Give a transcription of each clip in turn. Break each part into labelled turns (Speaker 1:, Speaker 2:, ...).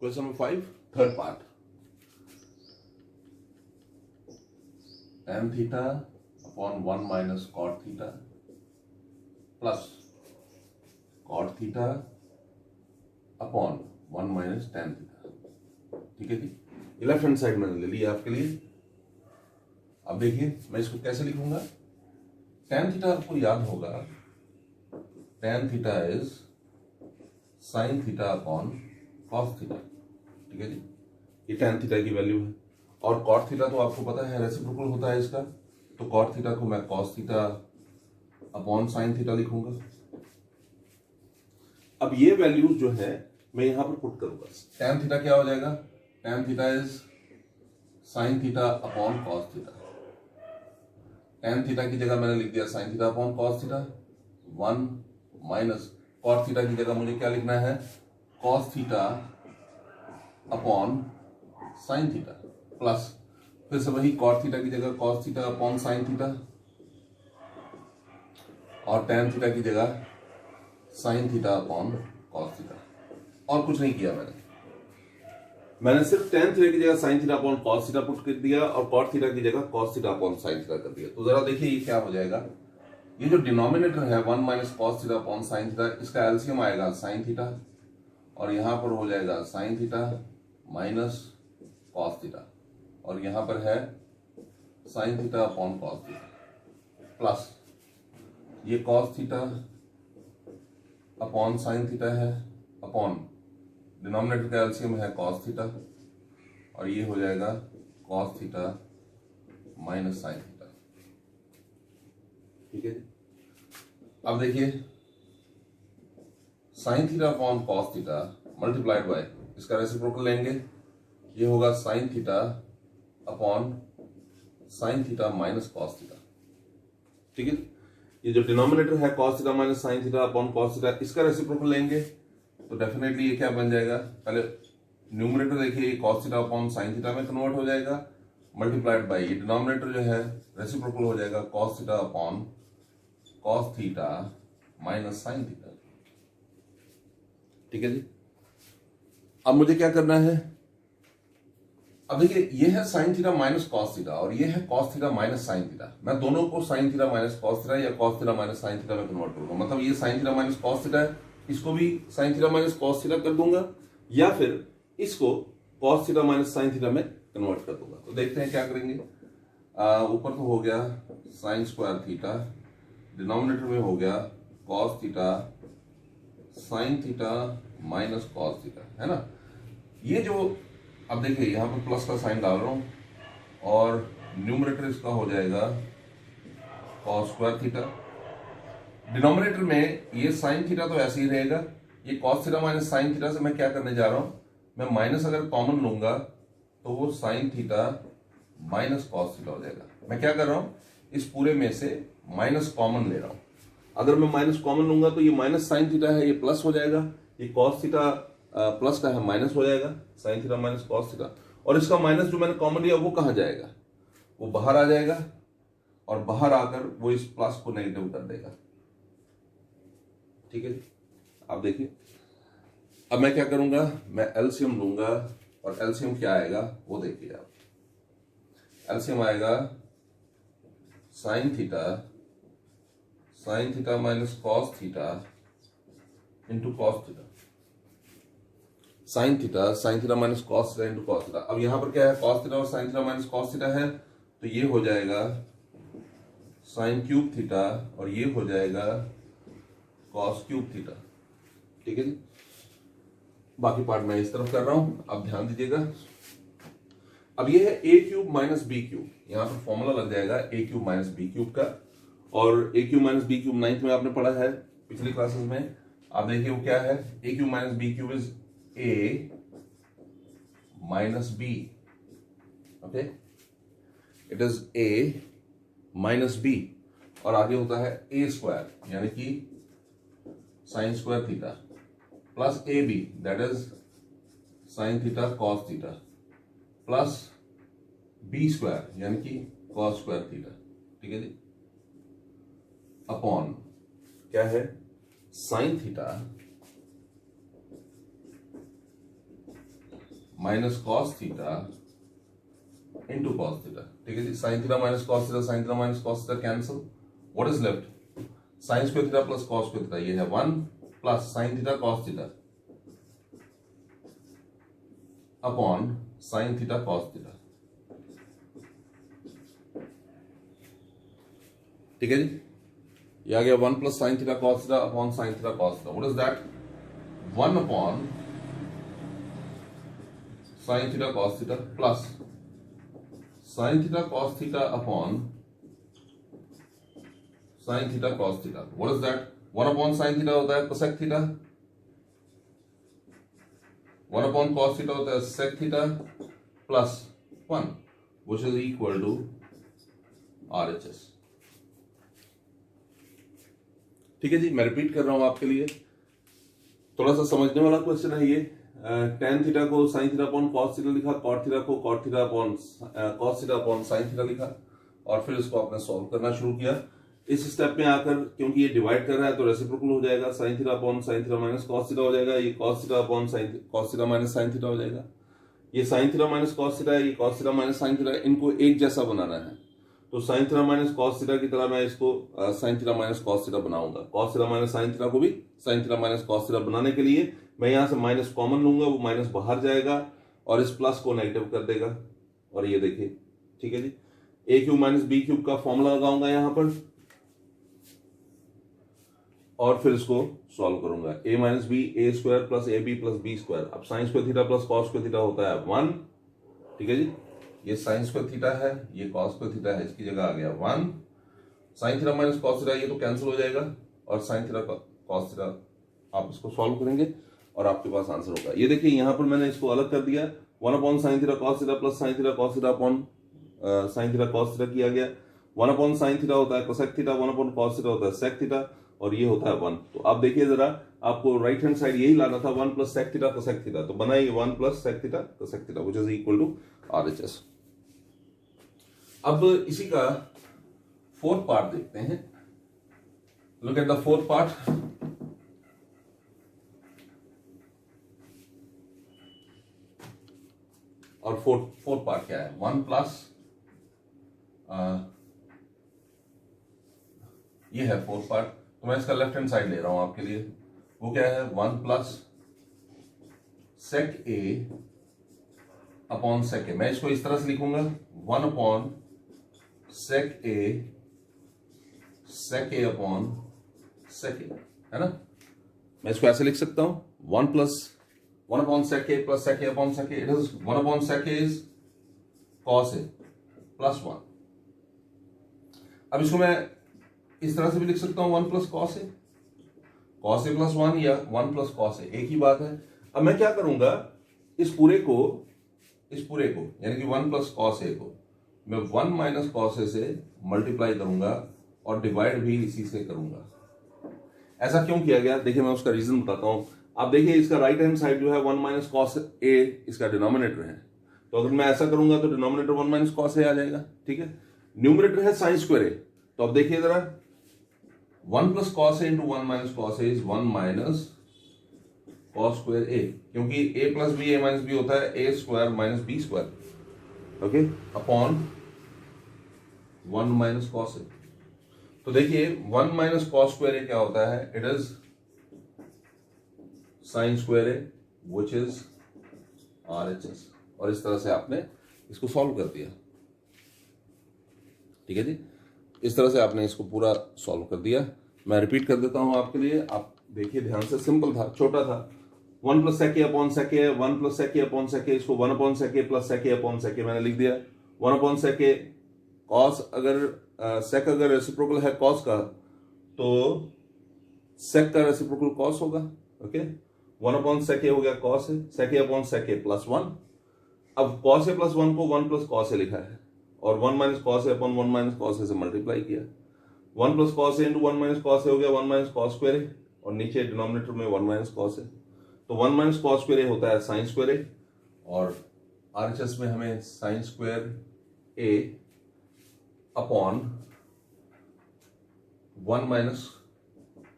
Speaker 1: Question number 5 third part, tan theta upon 1 minus cot theta plus cot theta upon 1 minus tan theta. ठीक है जी, left hand side मैंने ले लिया आपके लिए। अब देखिए मैं इसको कैसे लिखूंगा। tan थीटा आपको याद होगा, tan theta is sine theta upon cos theta. ठीक है जी, ये tan थीटा की वैल्यू है। और कॉट थीटा तो आपको पता है रेसिप्रोकल होता है इसका, तो कॉट थीटा को मैं cos theta upon sine theta लिखूंगा। अब ये वैल्यूज जो है मैं यहां पर पुट करूंगा। tan थीटा क्या हो जाएगा, tan theta is sine theta upon cos theta. tan theta की जगह मैंने लिख दिया sine theta upon cos theta. 1 minus cot theta की जगह मुझे क्या लिखना है, cos theta upon sine theta plus फिर से वही कॉट थीटा की जगह cos theta upon sine theta और tan थीटा की जगह sine theta upon cos theta. और कुछ नहीं किया मैंने सिर्फ tan थीटा की जगह sine theta upon cos theta put कर दिया और कॉट थीटा की जगह cos theta upon sine theta कर दिया। तो जरा देखिए ये क्या हो जाएगा, ये जो डिनोमिनेटर है 1 minus cos theta upon sine theta, इसका एलसीएम आएगा साइन थीटा और यहां पर हो जाएगा sine theta minus cos theta और यहां पर है sine theta upon cos theta plus ये cos theta upon sine theta है अपॉन डिनोमिनेटर का एलसीएम है कॉस थीटा और ये हो जाएगा cos theta minus sine theta. ठीक है जी, अब देखिए sine theta upon cos theta multiplied bye इसका रेसिप्रोकल लेंगे, ये होगा sign theta upon sine theta minus cos theta. ठीक है, ये जो डिनोमिनेटर है cos theta minus sine theta upon cos theta, इसका रेसिप्रोकल लेंगे तो डेफिनेटली ये क्या बन जाएगा, पहले न्यूमरेटर देखिए cos theta upon sine theta में कन्वर्ट हो जाएगा मल्टीप्लाइड बाय ये डिनोमिनेटर जो है रेसिप्रोकल हो जाएगा cos theta upon cos theta minus sine theta. ठीक है जी, अब मुझे क्या करना है, अब देखिए ये है sine theta minus cos theta और ये है cos theta minus sine theta. मैं दोनों को sine theta minus cos theta या cos theta minus sine theta में कन्वर्ट करूंगा। मतलब ये sine theta minus cos theta है, इसको भी sine theta minus cos theta कर दूंगा या फिर इसको cos theta minus sine theta में कन्वर्ट कर दूंगा। तो देखते हैं क्या करेंगे। ऊपर तो हो गया साइन स्क्वायर थीटा, डिनोमिनेटर में हो गया cos theta sine theta minus cos theta, है ना। ये जो अब देखिए यहां पर प्लस का साइन डाल रहा हूं और न्यूमरेटर इसका हो जाएगा कॉस स्क्वायर थीटा। डिनोमिनेटर में ये साइन थीटा तो ऐसे ही रहेगा, ये cos theta minus sine theta से मैं क्या करने जा रहा हूं, मैं माइनस अगर कॉमन लूंगा तो वो sign theta minus cos theta हो जाएगा। मैं क्या कर रहा हूं, इस पूरे में से माइनस कॉमन ले रहा हूं। अगर मैं माइनस कॉमन लूंगा तो ये माइनस साइन थीटा है ये प्लस हो जाएगा, ये कॉस थीटा प्लस का है माइनस हो जाएगा, sine theta minus cos theta. और इसका माइनस जो मैंने कॉमन लिया वो कहां जाएगा, वो बाहर आ जाएगा और बाहर आकर वो इस प्लस को नेगेटिव कर देगा। ठीक है, अब देखिए अब मैं क्या करूंगा, मैं एलसीएम लूंगा और एलसीएम क्या आएगा वो देखिए आप। एलसीएम आएगा sine theta minus cos theta into cos theta, sine theta minus cos theta into cos theta. अब यहां पर क्या है, कॉस थीटा और sign theta minus cos theta है तो ये हो जाएगा साइन क्यूब थीटा और ये हो जाएगा कॉस क्यूब थीटा। ठीक है जी, बाकी पार्ट मैं इस तरफ कर रहा हूं, अब ध्यान दीजिएगा। अब ये है A cube minus B cube, यहां पर फॉर्मूला लग जाएगा A cube minus B cube का। और A cube minus B cube 9th में आपने पढ़ा है पिछली क्लासेस में। आप देखिए वो क्या है, A cube minus B cube is A minus B. Okay, it is A minus B और आगे होता है ए स्क्वायर यानी कि sine square theta plus A B that is sine theta cos theta plus B square यानी कि cos square theta. ठीक है जी, अपॉन क्या है sine theta minus cos theta into cos theta, ठीक है जी। Sine theta minus cos theta, sine theta minus cos theta cancel, what is left, sine square theta plus cos square theta, ये है 1 plus sine theta cos theta upon sine theta cos theta, ठीक है जी। ये आ गया 1 plus sine theta cos theta upon sine theta cos theta, what is that, 1 upon sine theta cos theta plus sine theta cos theta upon sine theta cos theta, what is that, 1 upon sine theta होता है cosec theta, 1 upon cos theta होता है sec theta plus 1 which is equal to RHS, ठीक है जी। मैं repeat कर रहा हूं आपके लिए, थोड़ा सा समझने वाला क्वेश्चन है ये। टेन थीटा को sine theta upon cos theta लिखा, कॉट थीटा को cot theta upon cos theta upon sine theta लिखा, और फिर इसको आपने सॉल्व करना शुरू किया। इस स्टेप में आकर क्योंकि ये डिवाइड कर रहा है तो रेसिप्रोकल हो जाएगा, sine theta upon sine theta minus cos theta हो जाएगा, ये cos theta upon sine cos theta minus sine theta हो जाएगा, ये sine theta minus cos theta है, ये cos theta minus sine theta, इनको एक जैसा बनाना है। तो sine theta minus cos theta की तरह मैं इसको sine theta minus cos theta बनाऊंगा, cos theta minus sine theta को भी sine theta minus cos theta बनाने के लिए मैं यहां से माइनस कॉमन लूंगा, वो माइनस बाहर जाएगा और इस प्लस को नेगेटिव कर देगा, और ये देखिए, ठीक है जी। A cube minus B cube का फॉर्मूला लगाऊंगा यहां पर, और फिर इसको सॉल्व करूंगा, A minus B A square plus A B plus B square. अब sine square theta plus cos square theta होता है 1, ठीक है जी। ये साइन स्क्वायर थीटा है, ये कॉस स्क्वायर थीटा है, इसकी जगह आ गया 1, sign theta minus cos theta ये तो कैंसिल हो जाएगा, और साइन थीटा कॉस थीटा आप इसको सॉल्व करेंगे और आपके पास आंसर होगा। ये देखिए यहां पर मैंने इसको अलग कर दिया, 1 upon sine theta cos theta plus sine theta cos theta upon sine theta cos theta किया गया। 1 अपॉन साइन थीटा होता है cosec theta, 1 upon cos theta होता है सेक थीटा, और ये होता है 1। तो आप देखिए जरा, आपको राइट हैंड साइड यही लाना था, 1 plus sec theta cosec theta, तो बना ये 1 plus sec theta cosec theta which is equal to RHS. अब इसी का फोर्थ पार्ट देखते हैं, look at the fourth part. और फोर्थ पार्ट क्या है, 1 प्लस ये है फोर्थ पार्ट, तो मैं इसका लेफ्ट हैंड साइड ले रहा हूं आपके लिए। वो क्या है, 1 plus sec A upon sec ए। मैं इसको इस तरह से लिखूंगा, 1 upon sec A upon sec ए, है ना। मैं इसको ऐसे लिख सकता हूं, 1 plus 1 upon sec A plus sec A upon sec A, it is 1 upon sec A is cos A plus 1। अब इसको मैं इस तरह से भी लिख सकता हूं, 1 प्लस कॉस ए प्लस 1, या 1 प्लस कॉस ए, एक ही बात है। अब मैं क्या करूंगा, इस पूरे को यानी कि 1 प्लस कॉस ए को मैं 1 माइनस कॉस ए से मल्टीप्लाई करूंगा और डिवाइड भी इसी से करूंगा। ऐसा क्यों किया गया, देखिए मैं उसका रीजन बताता हूं। आप देखिए इसका राइट हैंड साइड जो है 1 माइनस कॉस ए इसका डिनोमिनेटर है, तो अगर मैं ऐसा करूंगा तो डिनोमिनेटर 1 माइनस कॉस ए आ जाएगा, ठीक है। न्यूमरेटर है साइन स्क्वायर ए, तो अब देखिए जरा, 1 plus cos A into 1 minus cos A is 1 minus cos square A, क्योंकि A plus B A minus B होता है A square minus B square, okay, upon 1 minus cos A. तो देखिए 1 माइनस कॉस स्क्वायर ए क्या होता है, it is sine square A which is RHS, और इस तरह से आपने इसको सॉल्व कर दिया, ठीक है जी। इस तरह से आपने इसको पूरा सॉल्व कर दिया। मैं रिपीट कर देता हूं आपके लिए, आप देखिए ध्यान से, सिंपल था, छोटा था। 1 plus sec A upon sec A, 1 plus sec A upon sec ए, इसको 1 upon sec A plus sec A upon sec ए मैंने लिख दिया। 1 अपॉन सेक ए कॉस, अगर सेक अगर रेसिप्रोकल है कॉस का, तो सेक का रेसिप्रोकल कॉस होगा, ओके। 1 अपॉन सेक ए हो गया कॉस है, सेक A upon sec A plus 1। अब कॉस ए प्लस 1 को 1 प्लस कॉस ए लिखा है, और 1 माइनस कॉस ए अपॉन 1 माइनस कॉस ए से मल्टीप्लाई किया। 1 plus cos A into 1 minus cos ए हो गया 1 माइनस कॉस स्क्वायर ए, और नीचे डिनोमिनेटर में 1 माइनस कॉस ए, तो 1 माइनस कॉस स्क्वायर ए होता है साइन स्क्वायर ए, और आरएचएस में हमें sine square A upon 1 minus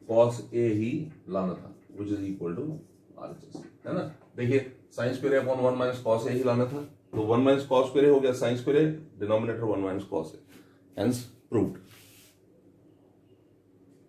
Speaker 1: cos A ही लाना था, which is equal to RHS, है ना। देखिए sine square upon 1 minus cos A ही लाना था, तो 1 माइनस कॉस स्क्वायर हो गया sine square, denominator 1 minus cos A, hence proved.